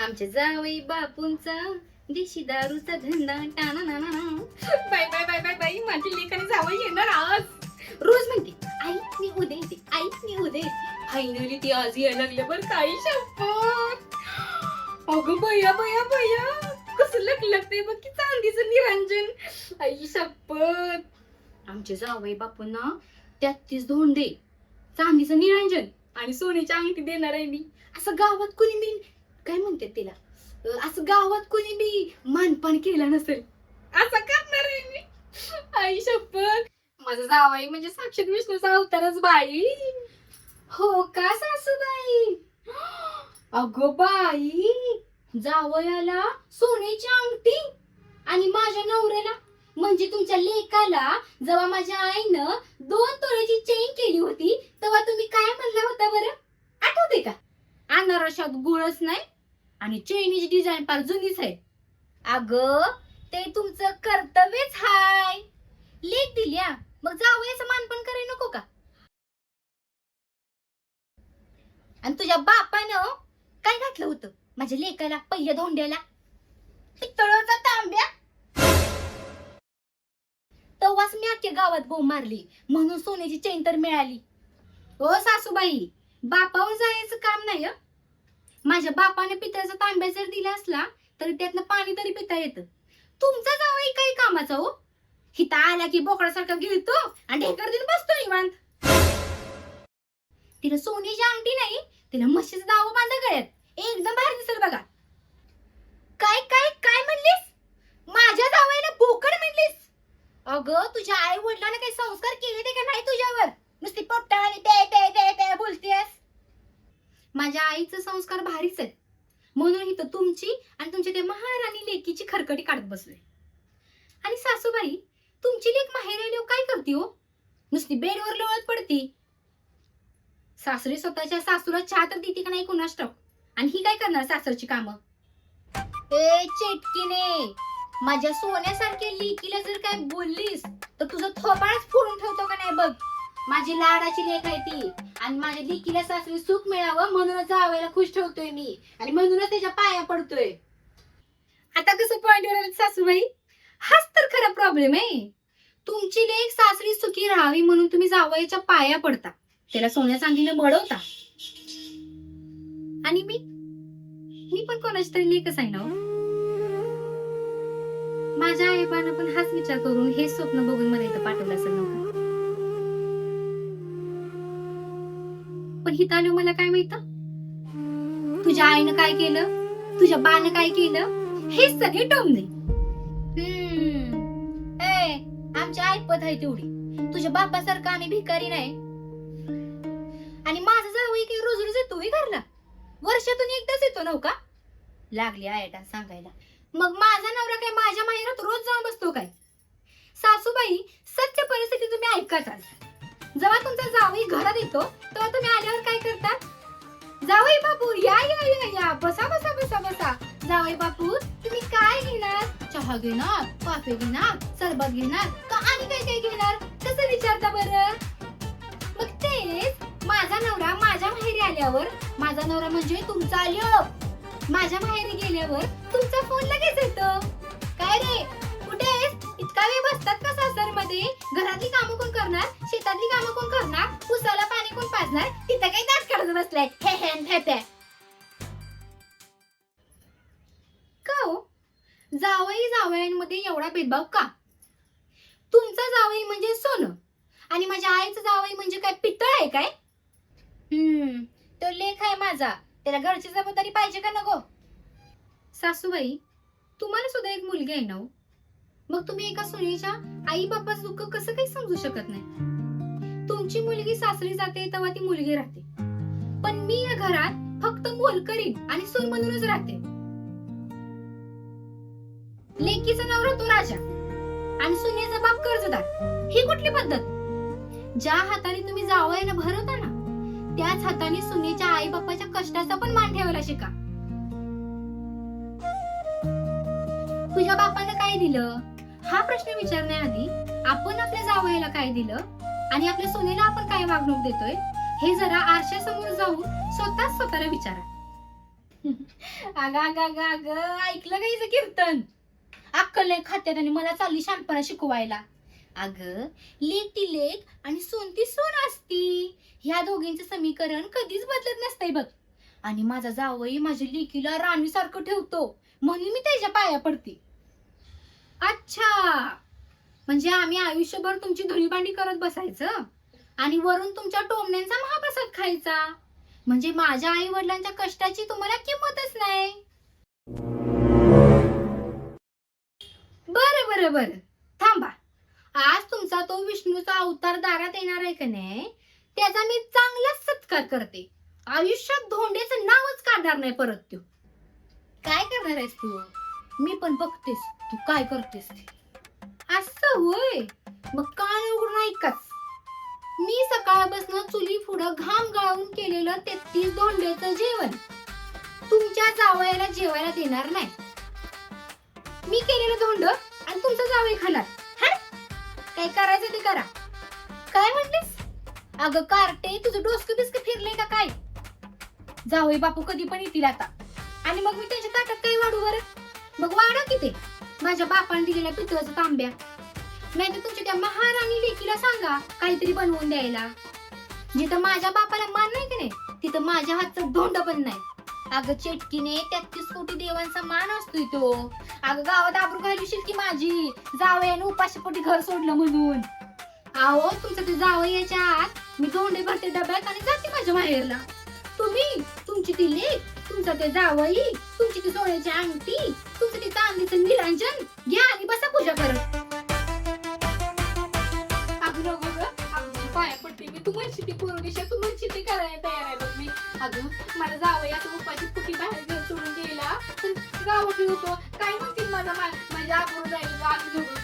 आमच्या जावई बापूंचा देशी दारूचा धंदा टाना ना ना. Bye bye bye bye bye, माझी लेकाने जावई येणार आज. रोज म्हणते आई मी उद्या येते, आई मी उद्या येते. फायनली ती आज यायला लागले बरं. काही शपथ. अगं बया बया बया, कसं लागतंय बघ की चांदीचं निरंजन. आई शपथ. आमचे जावई बापूंना 33 धोंडे, चांदीचं निरंजन आणि सोन्याची अंगठी देणार आहे मी. असं गावात कोणी बी काय म्हणते तिला, असं गावात कोणी बी मानपान केलं नसेल असं करणार आहे मी. आई शपथ. माझं जावई म्हणजे साक्षात विष्णूचा अवतारच बाई. हो का सासूबाई? अगो बाई, जावयाला सोन्याची अंगठी आणि माझ्या नवऱ्याला म्हणजे तुमच्या लेकाला जेव्हा माझ्या आईनं 2 तोळ्याची चेन केली होती तेव्हा तुम्ही काय म्हणला होता बरं, आठवते का? अनारशात गुळच नाही आणि चेनीची डिझाईन फार जुनीच आहे. अगं ते तुमचं कर्तव्यच हाय. लेक दिल्या मग जावयाचं मानपण करायला नको का? आणि तुझ्या बापानं काय घातलं होतं माझ्या लेकाला पहिल्या धोंड्याला? पितळाचा तांब्या. तेव्हाच मी अख्ख्या गावात बोंब मारली म्हणून सोन्याची चेन तर मिळाली. ओ सासूबाई, बापावर जायचं काम नाही. माझ्या बापाने पितळाचा तांब्या जर दिला असला तर त्यातनं पाणी तरी पिता येतं. तुमचा जावई काही कामाचा हो. हिता आला की बोकडासारखा गिळतो आणि ढेकर देऊन बसतो निवांत. तिला सोन्याची अंगठी नाही, तिला म्हशीचं दावा बांधा गळ्यात. एकदम बाहेर दिसेल बघा. काय काय काय म्हणलीस? माझ्या जावईला बोकड म्हणलीस? अगं तुझ्या आई वडिलांना काही संस्कार केले ते का नाही तुझ्यावर? नुसती पोट्टा आणि ते बोलतेस. माझ्या आईचे संस्कार भारीच आहेत म्हणून इथं तुमची आणि तुमच्या त्या महाराणी लेकीची खरकटी काढत बसले. आणि सासूबाई, तुमची लेक माहेर आल्यावर काय करते हो? नुसती बेडवर लोळत पडती. सासरी स्वतःच्या सासूला चहा तर देते का नाही कुणास ठाऊक. आणि ही काय करणार सासरची कामं? ए चेटकीने, माझ्या सोन्यासारख्या लेकीला जर काय बोललीस तर तुझं थोपाळच फोडून ठेवतो का नाही बघ. माझी लाडाची लेक आहे ती आणि माझ्या लेकीला सासरी सुख मिळावं म्हणूनच जावयाला खुश ठेवतोय मी आणि म्हणूनच त्याच्या पाया पडतोय. आता कसं पॉइंटवर आलं सासूबाई? हाच तर खरा प्रॉब्लेम आहे. तुमची लेक सासरी सुखी राहावी म्हणून तुम्ही जावयाच्या पाया पडता, त्याला सोन्या चांदीने बळवता. आणि मी पण कोणाची तरी लेकच आहे ना. माझ्या आईबानं पण हाच विचार करून हे स्वप्न बघून मला इथं पाठवलं असेल नव्हतं. पण हिथं आलो मला काय माहित तुझ्या आईनं काय केलं, तुझ्या बानं काय केलं, हे सगळे टोमणे. आमच्या ऐपत आहे तेवढी. तुझ्या बापासारखं आम्ही भिकारी नाही. आणि माझा जावई काही रोज रोज येतो घरला? वर्षातून एकदाच येतो नव का? लागली आयटा सांगायला. मग माझा नवरा काय माझ्या माहेरात रोज जाऊन बसतो काय? सासूबाई, सत्य परिस्थिती तुम्ही ऐकाचाल. जेव्हा तुमचा जावई घरात येतो तेव्हा तुम्ही आल्यावर काय करता? जावई बापू या या या या, बसा बसा बसा बसा. जावई बापू तुम्ही काय घेणार? चहा घेणार, कॉफी घेणार, सरबत घेणार का आणि काय काय घेणार? कसं विचारता बरं? मग तेच माझा नवरा माझ्या माहेरी आल्यावर, माझा नवरा म्हणजे तुमचा आलो, माझ्या माहेरी गेल्यावर तुमचा फोन लगेच येतो. काय रे कुठे आहेस? इतका वेळ बसतात का सासरमध्ये? घरातली कामं कोण करणार? शेतातली कामं कोण करणार? उसाला पाणी कोण पाजणार? तिथं काही दात काढत बसलाय हे हे हे हे. का हो जावई जावयांमध्ये एवढा भेदभाव का? तुमचा जावई म्हणजे सोनं आणि माझ्या आईचं जावई म्हणजे काय पितळ आहे काय? तो लेख आहे माझा, त्याला घरची जबाबदारी पाहिजे का नको? सासूबाई, तुम्हाला सुद्धा एक मुलगी आहे ना. मग तुम्ही एका सुनेच्या आई बापाचं दुःख कसं काही समजू शकत नाही? तुमची मुलगी सासरी जाते तेव्हा ती मुलगी राहते, पण मी या घरात फक्त मोलकरीण आणि सून म्हणूनच राहते. लेकीचा नवरा तो राजा आणि सुनेचा बाप कर्जदार. ही कुठली पद्धत? ज्या हाताने तुम्ही जावयाला भरवता ना त्याच हाताने सुनेच्या आई बापाच्या कष्टाचा पण मान ठेवायला शिका. तुझ्या बापानं काय दिलं हा प्रश्न विचारण्याआधी आपण आपल्या जावयाला काय दिलं आणि आपल्या सुनेला आपण काय वागणूक देतोय हे जरा आरशासमोर जाऊन स्वतःच स्वतःला विचारा. अगं अगं अगं अगं ऐकलं का हिचं कीर्तन? अक्कल नाही खात्यात आणि मला चालली शहाणपणा शिकवायला. अगं लेक ती लेक आणि सोन ती सोन असती. ह्या दोघींचं समीकरण कधीच बदलत नसतंय बघ. आणि माझा जावई माझ्या लेकीला राणीसारखं ठेवतो म्हणून मी त्याच्या पाया पडते. अच्छा, म्हणजे आम्ही आयुष्यभर तुमची धुळीभांडी करत बसायचं आणि वरून तुमच्या टोमण्यांचा महाप्रसाद खायचा. म्हणजे माझ्या आई वडिलांच्या कष्टाची तुम्हाला किंमतच नाही. बरं बरं बरं, थांबा. आज तुमचा तो विष्णूचा अवतार दारात येणार आहे का नाही, त्याचा मी चांगलाच सत्कार करते. आयुष्यात धोंड्याचं नावच काढणार नाही परत तो. काय करणार आहेस तू? मी पण बघतेस तू काय करतेस ते. असं होय, मग कान उघडून ऐकाच. मी सकाळपासून चुली पुढं घाम गाळून केलेलं 33 धोंड्याचं जेवण तुमच्या जावयाला जेवायला देणार नाही. मी केलेलं धोंड आणि तुमचं जावई खाणार. काय करायचं ते करा. काय म्हटलीस? अगं कार्टे, तुझं डोसकं बिस्क फिरलंय का काय? जावई बापू कधी पण येतील आता आणि मग मी त्यांच्या ताटात काही वाढू बरं? मग वाढा की ते माझ्या बापाने दिलेल्या पितळाचा तांब्या. नाही तर तुमच्या त्या महाराणी लेकीला सांगा काहीतरी बनवून द्यायला. जिथं माझ्या बापाला मान नाही की नाही, तिथं माझ्या हातचं धोंड पण नाही. अगं चेटकीने 33 कोटी देवांचा मान असतोय तो. अगं गावात आबरू घालशील की माझी, जावयाने उपाशी पोटी घर सोडलं म्हणून. अहो तुमचं ते जावयाच्या आत मी धोंडे भरते डब्यात आणि जाते माझ्या माहेरला. तुम्ही तुमची ती लेक, तुमचा ते जावई, तुमची ती सोन्याची अंगठी, तुमचं ते चांदीचं निरांजन घ्या आणि बसा पूजा करत. पाया पडते मी, तू म्हणशी ती पूर्णिशा, तू म्हणशी ती करायला तयार आहे बघ मी. अगं मला जावई आता उपाची कुठी बाहेर घर सोडून गेला तर गावात होतो. काय म्हणतील माझ्या आबरू जाईल आम्ही दोघं